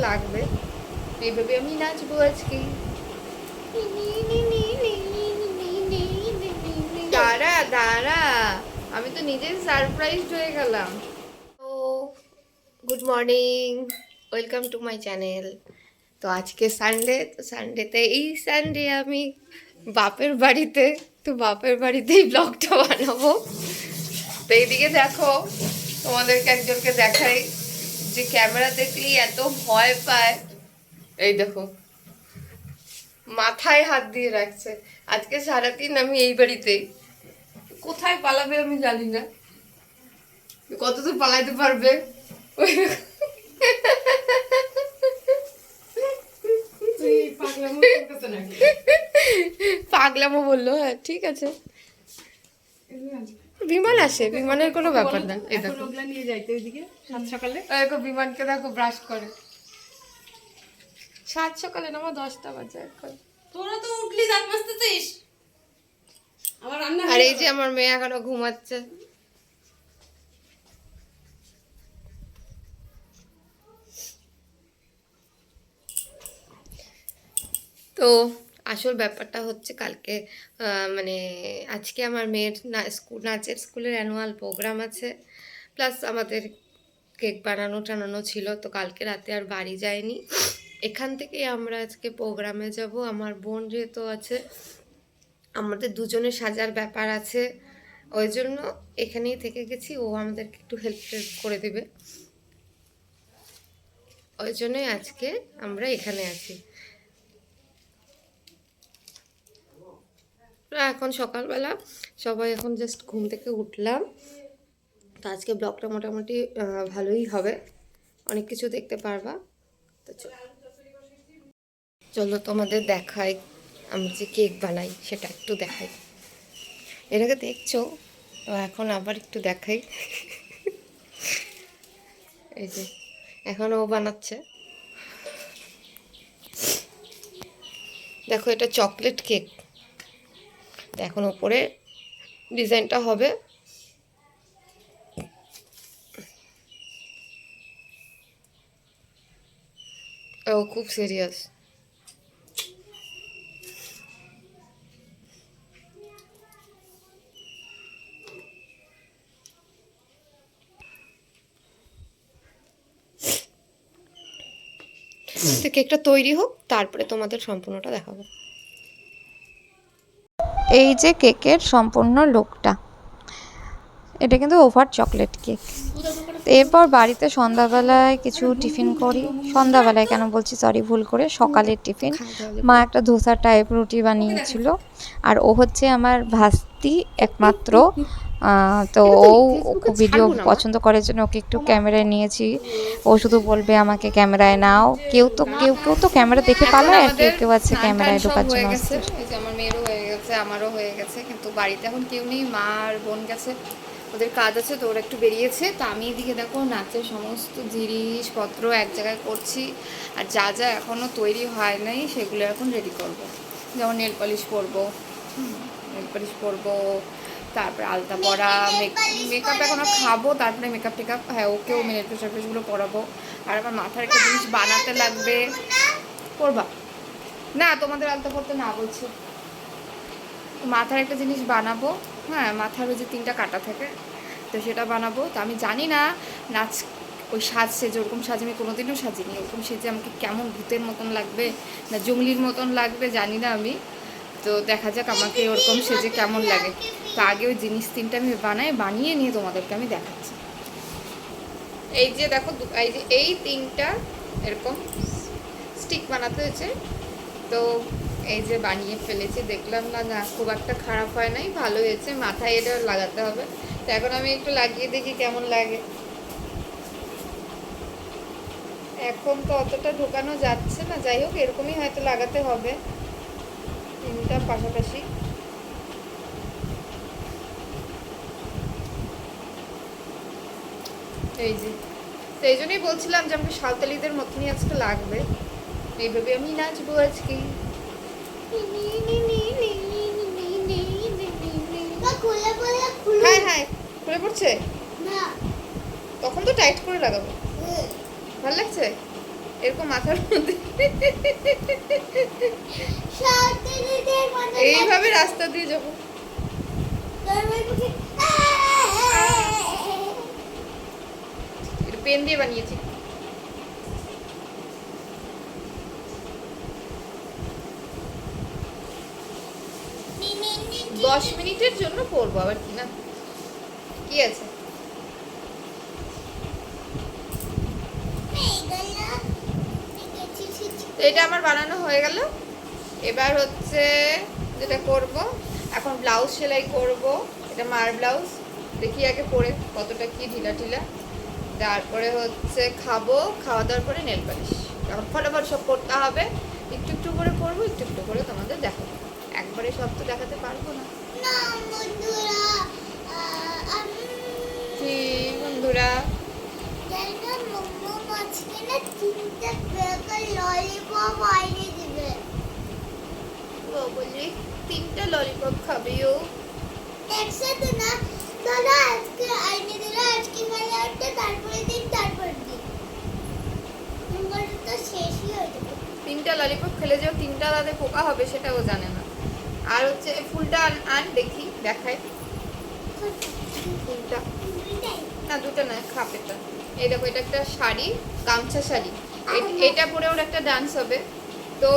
লাগবে, এইভাবে আমি নাচবো আজকে। দাঁড়া দাঁড়া, আমি তো নিজেই সারপ্রাইজ হয়ে গেলাম। তো good morning, welcome to my channel. তো আজকে সানডে, তো সানডেতে এই সানডে আমি বাপের বাড়িতে, তো বাপের বাড়িতেই ব্লগটা বানাবো। তো এইদিকে দেখো, তোমাদেরকে একজনকে দেখাই যে ক্যামেরা দেখলেই এত ভয় পায়। এই দেখো, মাথায় হাত দিয়ে রাখছে। আজকে সারাদিন আমি এই বাড়িতেই, কোথায় পালাবে আমি জানি না, কতদূর পালাইতে পারবে। পাগলামো বললো, হ্যাঁ ঠিক আছে। বিমান আসে, বিমানের কোনো ব্যাপার না। এই দেখো নিয়ে যাইতে ওইদিকে সাত সকালে, দেখো বিমানকে দেখো ব্রাশ করে। সাত সকালে না, আমার 10টা বাজে এখন। তোরা তো উঠলি দাঁত মাজতেছিস, আমার রান্না। আর এই যে আমার মেয়ে এখনো ঘুমাচ্ছে। তো আসল ব্যাপারটা হচ্ছে কালকে মানে আজকে আমার মেয়ের নাচের স্কুলের অ্যানুয়াল প্রোগ্রাম আছে, প্লাস আমাদের কেক বানানো টানানো ছিল। তো কালকে রাতে আর বাড়ি যায়নি, এখান থেকেই আমরা আজকে প্রোগ্রামে যাব। আমার বোন যেহেতু আছে, আমাদের দুজনের সাজার ব্যাপার আছে, ওই জন্য এখানেই থেকে গেছি। ও আমাদেরকে একটু হেল্প করে দেবে, ওই জন্যই আজকে আমরা এখানে আছি। এখন সকালবেলা সবাই এখন জাস্ট ঘুম থেকে উঠলাম। তো আজকে ব্লগটা মোটামুটি ভালোই হবে, অনেক কিছু দেখতে পারবা। তো চলো তোমাদের দেখাই আমি যে কেক বানাই, সেটা একটু দেখাই। এটাকে দেখছো, তো এখন আবার একটু দেখাই। এই যে এখন ও বানাচ্ছে, দেখো এটা চকলেট কেক। এখন ওপরে ডিজাইনটা হবে। ও খুব সিরিয়াস। তো কেকটা তৈরি হোক, তারপরে তোমাদের সম্পূর্ণটা দেখাবো। এই যে কেকের সম্পূর্ণ লুকটা, এটা কিন্তু ওভার চকলেট কেক। এরপর বাড়িতে সন্ধ্যাবেলায় কিছু টিফিন করি, সন্ধ্যাবেলায় কেন বলছি সরি, ভুল করে, সকালের টিফিন। মা একটা ধোসা টাইপ রুটি বানিয়েছিল, আর ও হচ্ছে আমার ভাস্তি একমাত্র। তো ও খুব ভিডিও পছন্দ করার জন্য ওকে একটু ক্যামেরায় নিয়েছি। ও শুধু বলবে আমাকে ক্যামেরায় নাও। কেউ তো ক্যামেরা দেখে পালায়, আর কেউ আছে ক্যামেরায় ঢোকার জন্য। আমার মেয়েরও হয়ে গেছে, আমারও হয়ে গেছে, কিন্তু বাড়িতে এখন কেউ নেই, মা আর বোন গেছে, ওদের কাজ আছে, তো ওরা একটু বেরিয়েছে। তো আমি এদিকে দেখো নাচের সমস্ত জিনিসপত্র এক জায়গায় করছি, আর যা যা এখনও তৈরি হয় নাই সেগুলো এখন রেডি করব। যেমন নেল পলিশ করবো, তারপরে আলতা পরা, মেকআপ এখনও খাবো, তারপরে মেকআপ টেকআপ, হ্যাঁ ওকেও নেল পলিশগুলো পরাবো। আর আমার মাথার একটা জিনিস বানাতে লাগবে, করবা না তোমাদের আলতা পরতে না বলছি, মাথার একটা জিনিস বানাবো। হ্যাঁ, মাথার ওই যে 3টা কাটা থাকে, তো সেটা বানাবো। তো আমি জানি না নাচ ওই সাজ সেজে, ওরকম সাজে আমি কোনোদিনও সাজিনি, ওরকম সেজে আমাকে কেমন ভূতের মতন লাগবে না জঙ্গলির মতন লাগবে জানি না আমি। তো দেখা যাক আমাকে ওরকম সেজে কেমন লাগে। তো আগে ওই জিনিস 3টা আমি বানিয়ে নিয়ে তোমাদেরকে আমি দেখাচ্ছি। এই যে দেখো, এই যে এই 3টা এরকম স্টিক বানাতে হয়েছে। তো এই যে বানিয়ে ফেলেছি, দেখলাম না খুব একটা খারাপ হয় নাই, ভালো হয়েছে। মাথায় এটা লাগাতে হবে, তো এখন আমি একটু লাগিয়ে দেখি কেমন লাগে। এখন তো অতটা ঢোকানো যাচ্ছে না, যাই হোক এরকমই হয়তো লাগাতে হবে 3টা পাশাপাশি। এই যে, তো এই জন্যই বলছিলাম যে আমাকে সাঁওতালিদের মতনই আজকে লাগবে, এইভাবে আমি নাচবো আজকে। হ্যাঁ হ্যাঁ, খুলে পড়ছে, তখন তো টাইট করে লাগাবো। ভালো লাগছে? এরকম মাথার মধ্যে সাথে দিদির মতো এইভাবে রাস্তা দিয়ে যাবো। এটা পেন দিয়ে বানিয়েছি। নি, নি, নি, নি। 10 মিনিটের জন্য পরবো আবার কি না, কি আছে। এইগুলো দেখেছি, ছি, তো এটা আমার বানানো হয়ে গেল। এবার হচ্ছে যেটা করব, এখন ব্লাউজ সেলাই করব। এটা মার ব্লাউজ, দেখি আগে পরে কতটা কি ঢিলা ঢিলা। তারপরে হচ্ছে খাবো, খাওয়া দাওয়ার পরে নেল পালিশ। এখন ফটাফট সব করতে হবে, একটু একটু করে করবো, একটু একটু করে তোমাদের দেখাবো। একবারে সব তো দেখাতে পারবো না। না বন্ধুরা, আমি কি বন্ধুরা, জানি না মোমো আজকে না 3টা বেকার ললিপপ আইনে দিবে। ও বলি 3টা ললিপপ খাবে ও। একসাথে না, দাদা আজকে আইনে দিল, আজকে খালি একটা, তারপরে দিন, তারপর দিন। মোমোটা তো শেষই হয়ে যাবে। 3টা ললিপপ খেলে যে 3টা দাঁতে পোকা হবে সেটাও জানে না। আর হচ্ছে ফুলটা আন দেখি, দেখাই ফুলটা। না দুটো না, খাপ এটা। এই দেখো, এটা একটা শাড়ি, গামছা শাড়ি। এটা পরে ওর একটা ডান্স হবে। তো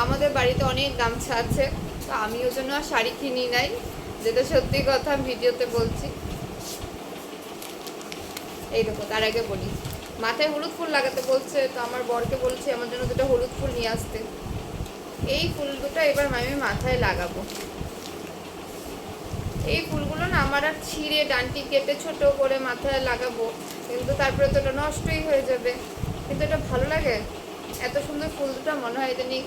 আমাদের বাড়িতে অনেক গামছা আছে, তো আমি ওর জন্য আর শাড়ি কিনি নাই, যেটা সত্যি কথা ভিডিওতে বলছি। এই দেখো, তার আগে বলি, মাথায় হলুদ ফুল লাগাতে বলছে, তো আমার বরকে বলছি আমার জন্য দুটো হলুদ ফুল নিয়ে আসতে। এই ফুল দুটো এবার আমি মাথায় লাগাবো। এই ফুলগুলো না আমার আর ছিঁড়ে ডান্টি কেটে ছোট করে মাথায় লাগাবো, কিন্তু তারপরে তো এটা নষ্টই হয়ে যাবে। কিন্তু এটা ভালো লাগে, এত সুন্দর ফুল দুটো, মনে হয় এটা নিয়ে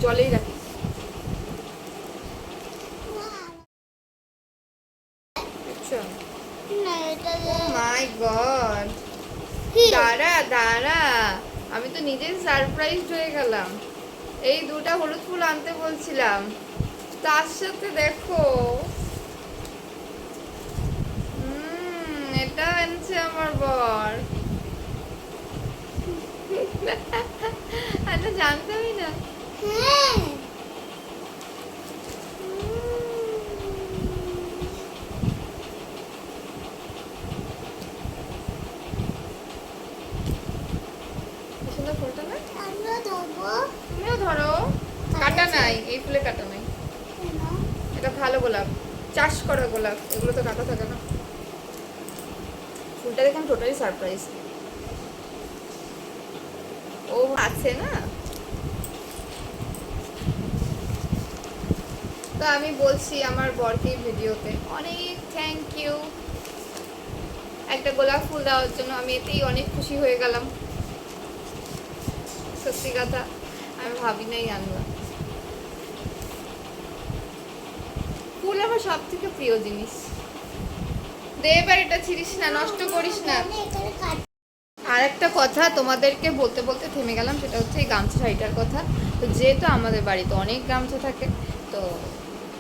জলেই রাখি। বুঝছো? না এটা মাই গড, দাঁড়া দাঁড়া, আমি তো নিজেই সারপ্রাইজ হয়ে গেলাম। এই দুটো হলুদ ফুল আনতে বলছিলাম, তার সাথে দেখো এটা আনছে আমার বর। আমি তো জানতামই না। হ্যাঁ কি সুন্দর ফুলটা না, আমরা দেবো। তুমিও ধরো। কাটা নাই, এই ফুলে কাটা নাই। কেন? এটা ভালো গোলাপ, চাষ করা গোলাপ, এগুলো তো কাটা থাকে না। ফুলটা দেখুন টোটালি সারপ্রাইজ। ও আছে না, তো আমি বলছি আমার বরকে ভিডিওতে অনেক থ্যাংক ইউ একটা গোলাপ ফুল দেওয়ার জন্য। আমি এতেই অনেক খুশি হয়ে গেলাম, সত্যি কথা। আমি ভাবি নাই আনবো ফুল, আমার সব থেকে প্রিয় জিনিস। দে এবার, এটা ছিড়িস না, নষ্ট করিস না। আমি এখানে কাট। আর একটা কথা তোমাদেরকে বলতে বলতে থেমে গেলাম, সেটা হচ্ছে এই গামছা শাড়িটার কথা। তো যেহেতু আমাদের বাড়িতে অনেক গামছা থাকে, তো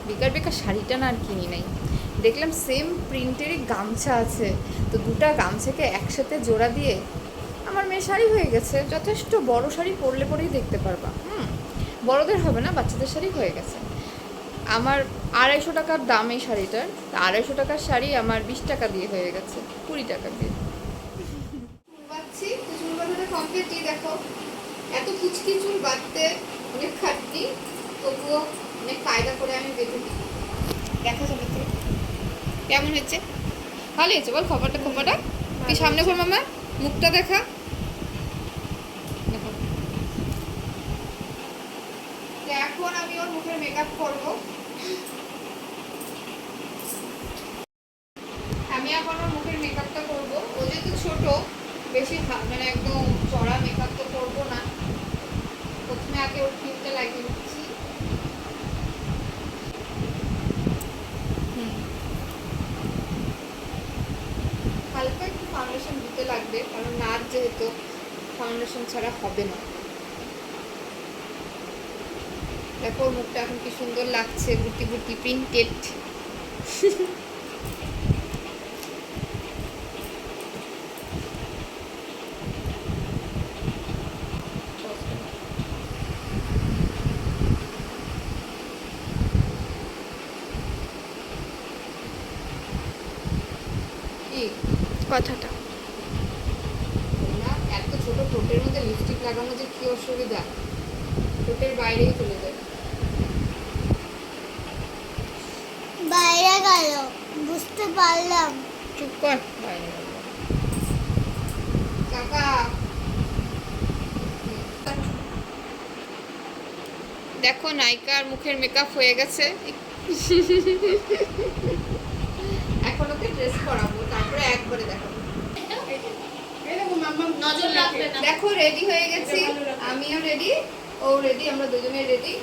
বেকার বেকার শাড়িটা না আর কিনি নাই। দেখলাম সেম প্রিন্টেরই গামছা আছে, তো দুটা গামছাকে একসাথে জোড়া দিয়ে আমার মেয়ে শাড়ি হয়ে গেছে। যথেষ্ট বড় শাড়ি পরলে পরেই দেখতে পারবা। বড়দের হবে না, বাচ্চাদের শাড়ি হয়ে গেছে। আমার 250 টাকার দাম এই শাড়িটার, 250 টাকার শাড়ি আমার 20 টাকা দিয়ে হয়ে গেছে, 20 টাকা দিয়ে। বাঁধছি, চুল বাঁধাটা কমপ্লিট। দেখো, এত কুচকি চুল বাঁধতে অনেক খাটনি, তবুও অনেক কায়দা করে আমি বেঁধে দিই। দেখা যাবে তো কেমন হয়েছে। ভালো হয়েছে বল, খবরটা খোপাটা কি সামনে ঘর মামা, মুখটা দেখা। দেখো, তো এখন আমি ওর মুখের মেকআপ করবো। আমি এখন ওর মুখের মেকআপটা করবো। ও যেহেতু ছোট, বেশি মানে একদম চড়া মেকআপ তো করবো না। প্রথমে আগে ওর ক্রিমটা লাগিয়ে দিচ্ছি। হালকা একটু ফাউন্ডেশন দিতে লাগবে, কারণ নাচ যেহেতু ফাউন্ডেশন ছাড়া হবে না। দেখো ওর মুখটা এখন কি সুন্দর লাগছে, বুটি বুটি প্রিন্টেড। কথাটা। না, এত ছোট ঠোঁটের মধ্যে লিপস্টিক লাগানো যে কি অসুবিধা, ঠোঁটের বাইরেই চলে যায়। বাইরে গেল, বুঝতে পারলাম। চুপ কর। বাইরে গেল। কাকা দেখো নায়িকার মুখের মেকআপ হয়ে গেছে। এখন ওকে ড্রেস করাবো, তারপরে একবারে দেখাবো। নজর রাখবে না। দেখো রেডি হয়ে গেছি, আমিও রেডি, ও রেডি, আমরা দুজনে রেডি।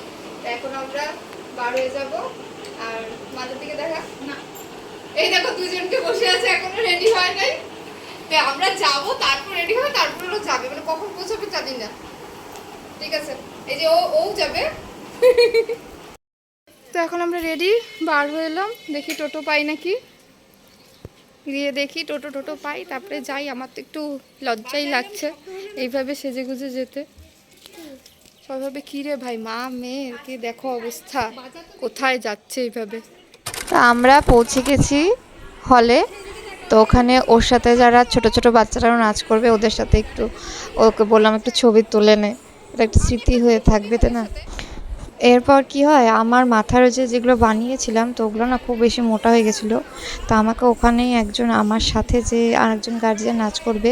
এখন আমরা বার হয়ে যাব। আর মাথার দিকে দেখা না, এই দেখো দুজনকে বসে আছে, এখনো রেডি হয় নাই। তো আমরা যাব, তারপর রেডি হবে, তারপর ও যাবে, মানে কখন পৌঁছাবে জানি না। ঠিক আছে, এই যে ও যাবে। তো এখন আমরা রেডি, বার হয়ে এলাম, দেখি টোটো পাই নাকি, গিয়ে দেখি টোটো পাই, তারপরে যাই। আমার তো একটু লজ্জাই লাগছে এইভাবে সেজে গুজে যেতে। সবাই কী রে ভাই, মা মেয়ের কি দেখো অবস্থা, কোথায় যাচ্ছে এইভাবে। তা আমরা পৌঁছে গেছি হলে। তো ওখানে ওর সাথে যারা ছোট ছোট বাচ্চারাও নাচ করবে, ওদের সাথে একটু ওকে বললাম একটু ছবি তুলে নে, এটা একটা স্মৃতি হয়ে থাকবে, তাই না। এরপর কি হয়, আমার মাথার যেগুলো বানিয়েছিলাম, তো ওগুলো না খুব বেশি মোটা হয়ে গেছিলো। তো আমাকে ওখানেই একজন, আমার সাথে যে আরেকজন গার্জিয়ান নাচ করবে,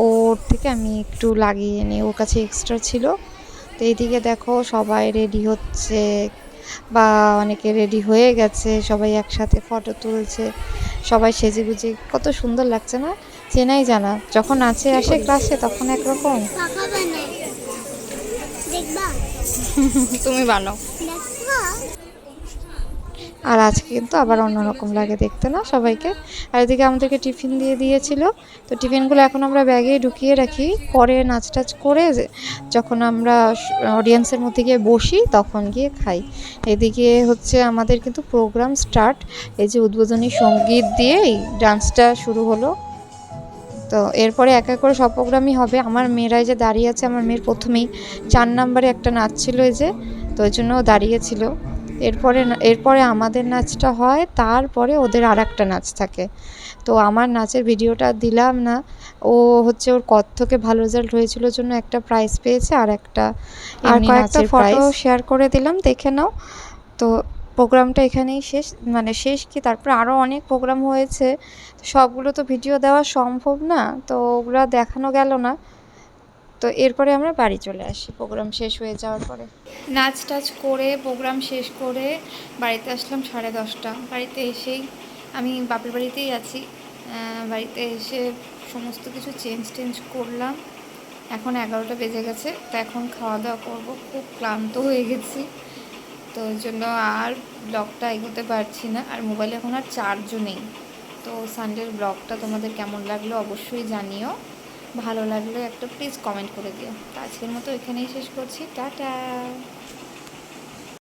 ওর থেকে আমি একটু লাগিয়ে নিই, ওর কাছে এক্সট্রা ছিল। তো এইদিকে দেখো সবাই রেডি হচ্ছে, বা অনেকে রেডি হয়ে গেছে, সবাই একসাথে ফটো তুলছে, সবাই সেজেগুজে কত সুন্দর লাগছে না, চেনাই জানা। যখন নাচে আসে ক্লাসে তখন একরকম। পাকা বানাই। দেখবা? তুমি বানাও। দেখবা? আর আজকে কিন্তু আবার অন্যরকম লাগে দেখতে না সবাইকে। আর এদিকে আমাদেরকে টিফিন দিয়ে দিয়েছিল, তো টিফিনগুলো এখন আমরা ব্যাগে ঢুকিয়ে রাখি, পরে নাচ টাচ করে যখন আমরা অডিয়েন্সের মধ্যে গিয়ে বসি তখন গিয়ে খাই। এদিকে হচ্ছে আমাদের কিন্তু প্রোগ্রাম স্টার্ট, এই যে উদ্বোধনী সঙ্গীত দিয়ে এই ডান্সটা শুরু হলো। তো এরপরে এক এক করে সব প্রোগ্রামই হবে। আমার মেয়েরাই যে দাঁড়িয়ে আছে, আমার মেয়ের প্রথমেই 4 নম্বরে একটা নাচ ছিল, এই যে, তো ওই জন্য দাঁড়িয়েছিল। এরপরে আমাদের নাচটা হয়, তারপরে ওদের আর একটা নাচ থাকে। তো আমার নাচের ভিডিওটা দিলাম না, ও হচ্ছে ওর কত্থকে ভালো রেজাল্ট হয়েছিল জন্য একটা প্রাইজ পেয়েছে, আর একটা আর কয়েকটা ফটো শেয়ার করে দিলাম, দেখে নাও। তো প্রোগ্রামটা এখানেই শেষ, মানে শেষ কি, তারপরে আরও অনেক প্রোগ্রাম হয়েছে, সবগুলো তো ভিডিও দেওয়া সম্ভব না, তো ওগুলো দেখানো গেল না। তো এরপরে আমরা বাড়ি চলে আসি প্রোগ্রাম শেষ হয়ে যাওয়ার পরে। নাচ টাচ করে প্রোগ্রাম শেষ করে বাড়িতে আসলাম 10:30। বাড়িতে এসেই আমি বাপের বাড়িতেই আছি, বাড়িতে এসে সমস্ত কিছু চেঞ্জ করলাম। এখন 11টা বেজে গেছে, তো এখন খাওয়া দাওয়া করবো, খুব ক্লান্ত হয়ে গেছি, তো ওই জন্য আর ব্লগটা এগোতে পারছি না। আর মোবাইলে এখন আর চার্জও নেই। তো সানডের ব্লগটা তোমাদের কেমন লাগলো অবশ্যই জানিও, ভালো লাগলে একটা প্লিজ কমেন্ট করে দিও। তো আজকের মতো এখানেই শেষ করছি, টাটা।